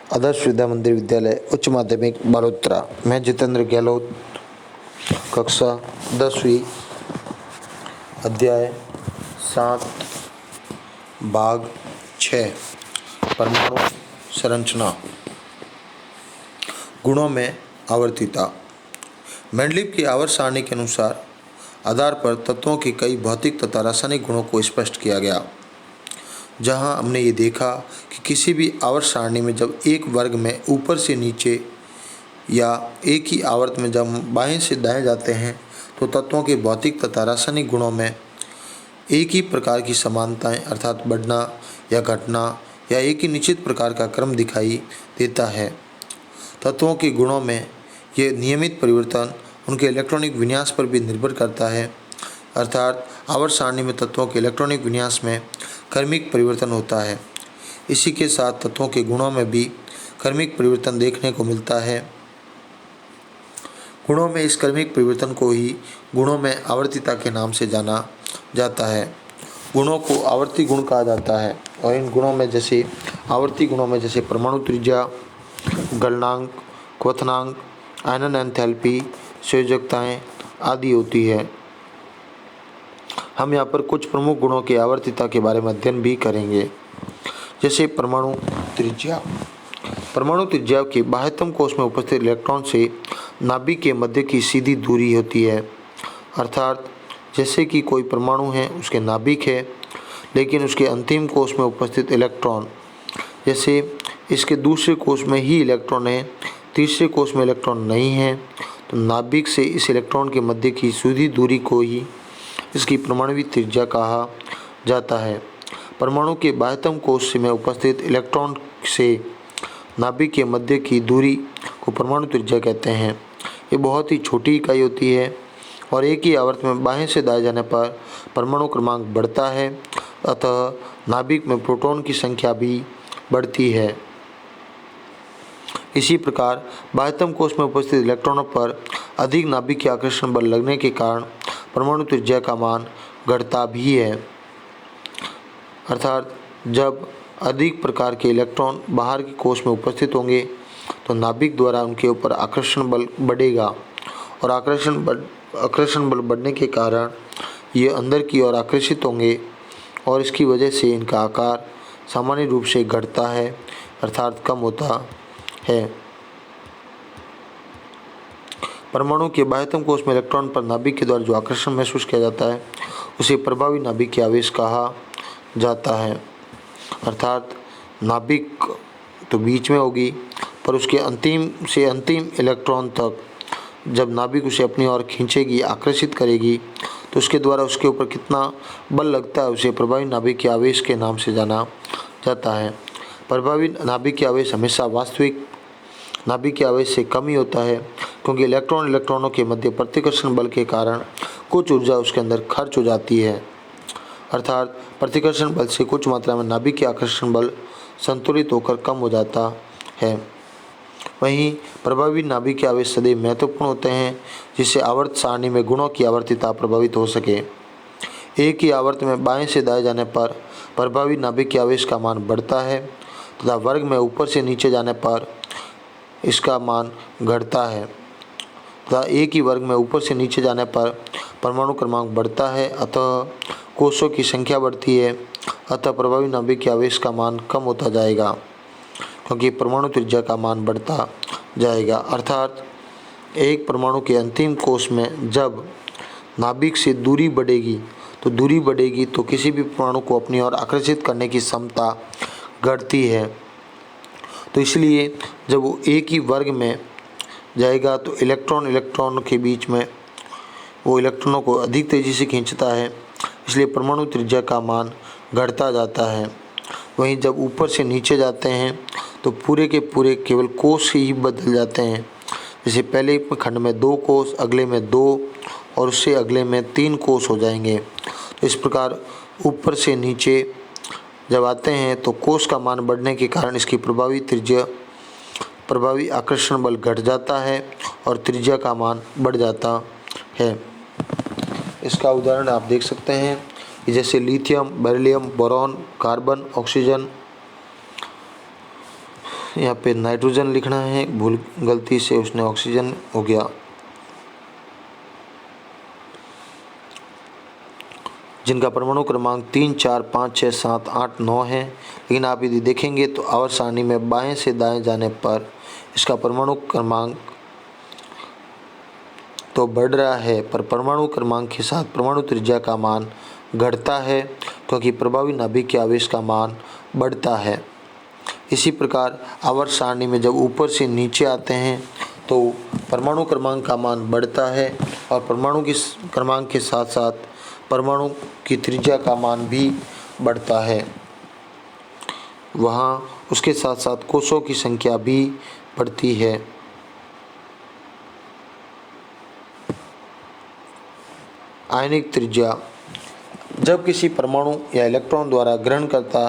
आदर्श विद्या मंदिर विद्यालय उच्च माध्यमिक बालोतरा। मैं जितेंद्र गहलोत, कक्षा 10वीं, अध्याय 7, भाग 6, परमाणु संरचना। गुणों में आवर्तिता। मेंडलीव की आवर्त सारणी के अनुसार आधार पर तत्वों के कई भौतिक तथा रासायनिक गुणों को स्पष्ट किया गया, जहां हमने ये देखा कि किसी भी आवर्त सारणी में जब एक वर्ग में ऊपर से नीचे या एक ही आवर्त में जब बाएं से दाएं जाते हैं तो तत्वों के भौतिक तथा रासायनिक गुणों में एक ही प्रकार की समानताएं अर्थात बढ़ना या घटना या एक ही निश्चित प्रकार का क्रम दिखाई देता है। तत्वों के गुणों में ये नियमित परिवर्तन उनके इलेक्ट्रॉनिक विन्यास पर भी निर्भर करता है, अर्थात आवर्त सारणी में तत्वों के इलेक्ट्रॉनिक विन्यास में क्रमिक परिवर्तन होता है। इसी के साथ तत्वों के गुणों में भी क्रमिक परिवर्तन देखने को मिलता है। गुणों में इस क्रमिक परिवर्तन को ही गुणों में आवर्तिता के नाम से जाना जाता है। गुणों को आवर्ती गुण कहा जाता है और इन गुणों में जैसे आवर्ती गुणों में जैसे परमाणु त्रिज्या, गलनांक, क्वथनांक, आयनन एंथैल्पी, संयोजकताएं आदि होती है। हम यहाँ पर कुछ प्रमुख गुणों की आवर्तिता के बारे में अध्ययन भी करेंगे, जैसे परमाणु त्रिज्या। परमाणु त्रिज्या के बाह्यतम कोश में उपस्थित इलेक्ट्रॉन से नाभिक के मध्य की सीधी दूरी होती है, अर्थात जैसे कि कोई परमाणु है, उसके नाभिक है, लेकिन उसके अंतिम कोश में उपस्थित इलेक्ट्रॉन, जैसे इसके दूसरे कोश में ही इलेक्ट्रॉन है, तीसरे कोश में इलेक्ट्रॉन नहीं है, तो नाभिक से इस इलेक्ट्रॉन के मध्य की सीधी दूरी को ही इसकी परमाणु त्रिज्या कहा जाता है। परमाणु के बाह्यतम कोश में उपस्थित इलेक्ट्रॉन से नाभिक के मध्य की दूरी को परमाणु त्रिज्या कहते हैं। ये बहुत ही छोटी इकाई होती है और एक ही आवर्त में बाएं से दाएं जाने पर परमाणु क्रमांक बढ़ता है, अतः नाभिक में प्रोटॉन की संख्या भी बढ़ती है। इसी प्रकार बाह्यतम कोश में उपस्थित इलेक्ट्रॉनों पर अधिक नाभिक के आकर्षण बल लगने के कारण परमाणु त्रिज्या का मान घटता भी है, अर्थात जब अधिक प्रकार के इलेक्ट्रॉन बाहर के कोश में उपस्थित होंगे तो नाभिक द्वारा उनके ऊपर आकर्षण बल बढ़ेगा और आकर्षण बल बढ़ने के कारण ये अंदर की ओर आकर्षित होंगे और इसकी वजह से इनका आकार सामान्य रूप से घटता है, अर्थात कम होता है। परमाणु के बाह्यतम कोश में इलेक्ट्रॉन पर नाभिक के द्वारा जो आकर्षण महसूस किया जाता है उसे प्रभावी नाभिक के आवेश कहा जाता है, अर्थात नाभिक तो बीच में होगी पर उसके अंतिम से अंतिम इलेक्ट्रॉन तक जब नाभिक उसे अपनी ओर खींचेगी, आकर्षित करेगी, तो उसके द्वारा उसके ऊपर कितना बल लगता है उसे प्रभावी नाभिक के आवेश के नाम से जाना जाता है। प्रभावी नाभिक के आवेश हमेशा वास्तविक नाभिक के आवेश से कम ही होता है, क्योंकि इलेक्ट्रॉनों के मध्य प्रतिकर्षण बल के कारण कुछ ऊर्जा उसके अंदर खर्च हो जाती है, अर्थात प्रतिकर्षण बल से कुछ मात्रा में नाभिक के आकर्षण बल संतुलित होकर कम हो जाता है। वहीं प्रभावी नाभिक के आवेश सदैव महत्वपूर्ण होते हैं, जिससे आवर्त सारणी में गुणों की आवर्तिता प्रभावित हो सके। एक ही आवर्त में बाएं से दाएं जाने पर प्रभावी नाभिक के आवेश का मान बढ़ता है तथा वर्ग में ऊपर से नीचे जाने पर इसका मान घटता है तथा एक ही वर्ग में ऊपर से नीचे जाने पर परमाणु क्रमांक बढ़ता है, अतः कोशों की संख्या बढ़ती है, अतः प्रभावी नाभिक के आवेश का मान कम होता जाएगा, क्योंकि परमाणु त्रिज्या का मान बढ़ता जाएगा। अर्थात एक परमाणु के अंतिम कोश में जब नाभिक से दूरी बढ़ेगी तो किसी भी परमाणु को अपनी ओर आकर्षित करने की क्षमता घटती है। तो इसलिए जब वो एक ही वर्ग में जाएगा तो इलेक्ट्रॉन के बीच में वो इलेक्ट्रॉनों को अधिक तेज़ी से खींचता है, इसलिए परमाणु त्रिज्या का मान घटता जाता है। वहीं जब ऊपर से नीचे जाते हैं तो पूरे के पूरे केवल कोश ही बदल जाते हैं, जैसे पहले खंड में 2 कोश, अगले में 2 और उससे अगले में 3 कोश हो जाएंगे। तो इस प्रकार ऊपर से नीचे जब आते हैं तो कोश का मान बढ़ने के कारण इसकी प्रभावी आकर्षण बल घट जाता है और त्रिज्या का मान बढ़ जाता है। इसका उदाहरण आप देख सकते हैं कि जैसे lithium, beryllium, boron, carbon, oxygen, यहाँ पे नाइट्रोजन लिखना है, भूल गलती से उसने ऑक्सीजन हो गया। जिनका परमाणु क्रमांक 3, 4, 5, 6, 7, 8, 9 है। लेकिन आप यदि देखेंगे तो आवर्त सारणी में बाएं से दाएं जाने पर इसका परमाणु क्रमांक तो बढ़ रहा है, पर परमाणु क्रमांक के साथ परमाणु त्रिज्या का मान घटता है, क्योंकि प्रभावी नाभिक के आवेश का मान बढ़ता है। इसी प्रकार आवर्त सारणी में जब ऊपर से नीचे आते हैं तो परमाणु क्रमांक का मान बढ़ता है, और परमाणु की क्रमांक के साथ साथ परमाणु की त्रिज्या का मान भी बढ़ता है। वहाँ उसके साथ साथ कोषों की संख्या भी बढ़ती है। आयनिक त्रिज्या जब किसी परमाणु या इलेक्ट्रॉन द्वारा ग्रहण करता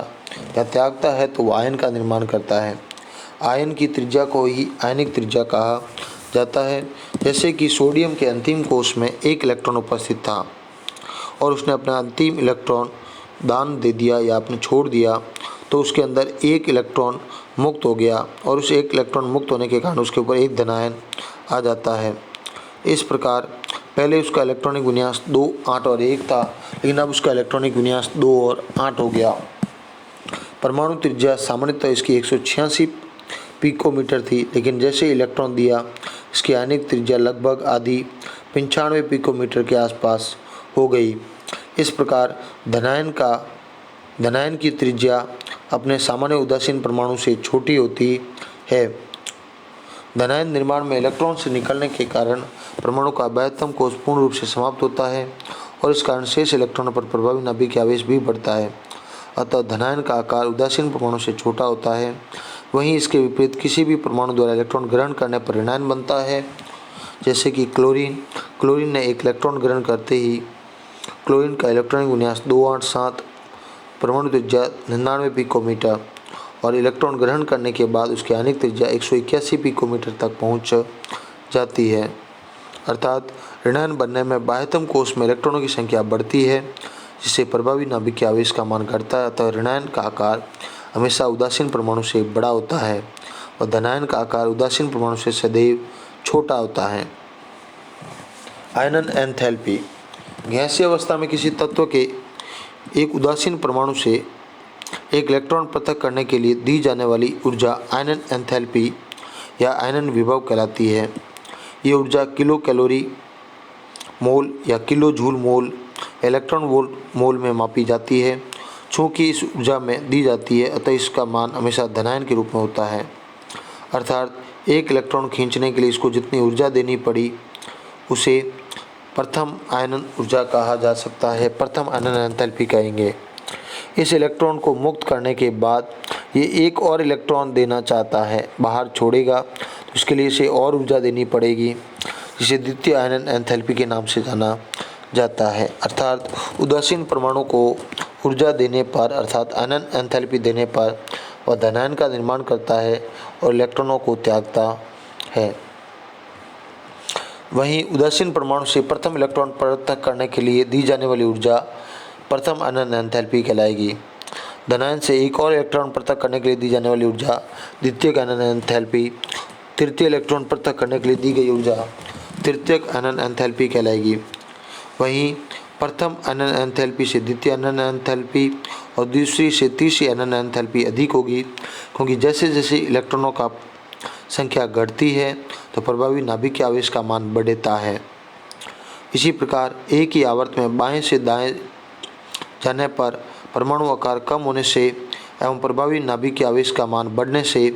या त्यागता है तो वह आयन का निर्माण करता है। आयन की त्रिज्या को ही आयनिक त्रिज्या कहा जाता है। जैसे कि सोडियम के अंतिम कोष में एक इलेक्ट्रॉन उपस्थित था और उसने अपना अंतिम इलेक्ट्रॉन दान दे दिया या आपने छोड़ दिया, तो उसके अंदर एक इलेक्ट्रॉन मुक्त हो गया, और उस एक इलेक्ट्रॉन मुक्त होने के कारण उसके ऊपर एक धनायन आ जाता है। इस प्रकार पहले उसका इलेक्ट्रॉनिक विन्यास 2, 8 और 1 था, लेकिन अब उसका इलेक्ट्रॉनिक विन्यास 2 और 8 हो गया। परमाणु त्रिज्या सामान्यतः इसकी 186 पिकोमीटर थी, लेकिन जैसे इलेक्ट्रॉन दिया इसकी आयनिक त्रिज्या लगभग आधी 95 पिकोमीटर के आसपास हो गई। इस प्रकार धनायन की त्रिज्या अपने सामान्य उदासीन परमाणु से छोटी होती है। धनायन निर्माण में इलेक्ट्रॉन से निकलने के कारण परमाणु का बाह्यतम कोष पूर्ण रूप से समाप्त होता है, और इस कारण शेष इलेक्ट्रॉनों पर प्रभावी नाभिक आवेश भी बढ़ता है। अतः धनायन का आकार उदासीन परमाणु से छोटा होता है। वहीं इसके विपरीत किसी भी परमाणु द्वारा इलेक्ट्रॉन ग्रहण करने पर ऋणायन बनता है। जैसे कि क्लोरीन ने एक इलेक्ट्रॉन ग्रहण करते ही क्लोरीन का इलेक्ट्रॉनिक विन्यास 287, परमाणु त्रिज्या 99 पिकोमीटर, और इलेक्ट्रॉन ग्रहण करने के बाद उसकी आयनिक त्रिज्या 181 पिकोमीटर तक पहुंच जाती है। अर्थात ऋणायन बनने में बाह्यतम कोष में इलेक्ट्रॉनों की संख्या बढ़ती है, जिससे प्रभावी नाभिक के आवेश का मान घटता है। अतः ऋणायन का आकार हमेशा उदासीन परमाणु से बड़ा होता है, और धनायन का आकार उदासीन परमाणु से सदैव छोटा होता है। आयनन एंथैल्पी गैसीय अवस्था में किसी तत्व के एक उदासीन परमाणु से एक इलेक्ट्रॉन पृथक करने के लिए दी जाने वाली ऊर्जा आयनन एंथैल्पी या आयनन विभव कहलाती है। ये ऊर्जा किलो कैलोरी मोल या kilo joule mole electron volt mole में मापी जाती है। चूँकि इस ऊर्जा में दी जाती है, अतः इसका मान हमेशा धनायन के रूप में होता है। अर्थात एक इलेक्ट्रॉन खींचने के लिए इसको जितनी ऊर्जा देनी पड़ी उसे प्रथम आयनन ऊर्जा कहा जा सकता है, प्रथम आयनन एंथैल्पी कहेंगे। इस इलेक्ट्रॉन को मुक्त करने के बाद ये एक और इलेक्ट्रॉन देना चाहता है, बाहर छोड़ेगा, तो इसके लिए इसे और ऊर्जा देनी पड़ेगी, जिसे द्वितीय आयनन एंथैल्पी के नाम से जाना जाता है। अर्थात उदासीन परमाणु को ऊर्जा देने पर, अर्थात आयनन एंथैल्पी देने पर, वह धनायन का निर्माण करता है और इलेक्ट्रॉनों को त्यागता है। वहीं उदासीन परमाणु से प्रथम इलेक्ट्रॉन पृथक करने के लिए दी जाने वाली ऊर्जा प्रथम आयनन एंथैल्पी कहलाएगी। धनायन से एक और इलेक्ट्रॉन पृथक करने के लिए दी जाने वाली ऊर्जा द्वितीयक आयनन एंथैल्पी, तृतीय इलेक्ट्रॉन पृथक करने के लिए दी गई ऊर्जा तृतीयक आयनन एंथैल्पी कहलाएगी। वहीं प्रथम आयनन एंथैल्पी से द्वितीय आयनन एंथैल्पी और दूसरी से तीसरी आयनन एंथैल्पी अधिक होगी, क्योंकि जैसे जैसे इलेक्ट्रॉनों का संख्या घटती है तो प्रभावी नाभिक के आवेश का मान बढ़ता है। इसी प्रकार एक ही आवर्त में बाएं से दाएं जाने पर परमाणु आकार कम होने से एवं प्रभावी नाभिक के आवेश का मान बढ़ने से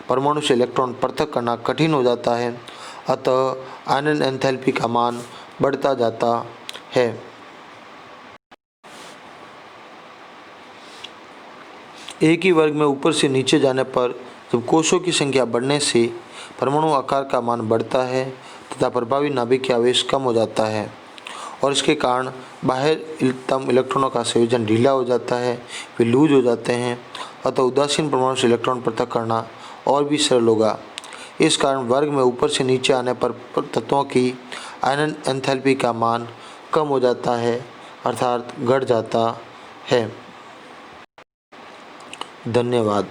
परमाणु से इलेक्ट्रॉन पृथक करना कठिन हो जाता है। अतः आयनन एंथैल्पी का मान बढ़ता जाता है। एक ही वर्ग में ऊपर से नीचे जाने पर जब कोषों की संख्या बढ़ने से परमाणु आकार का मान बढ़ता है तथा प्रभावी नाभिक के आवेश कम हो जाता है, और इसके कारण बाह्यतम इलेक्ट्रॉनों का संयोजन ढीला हो जाता है, वे लूज हो जाते हैं। अतः उदासीन परमाणु से इलेक्ट्रॉन पृथक करना और भी सरल होगा। इस कारण वर्ग में ऊपर से नीचे आने पर तत्वों की आयनन एंथैल्पी का मान कम हो जाता है, अर्थात घट जाता है। धन्यवाद।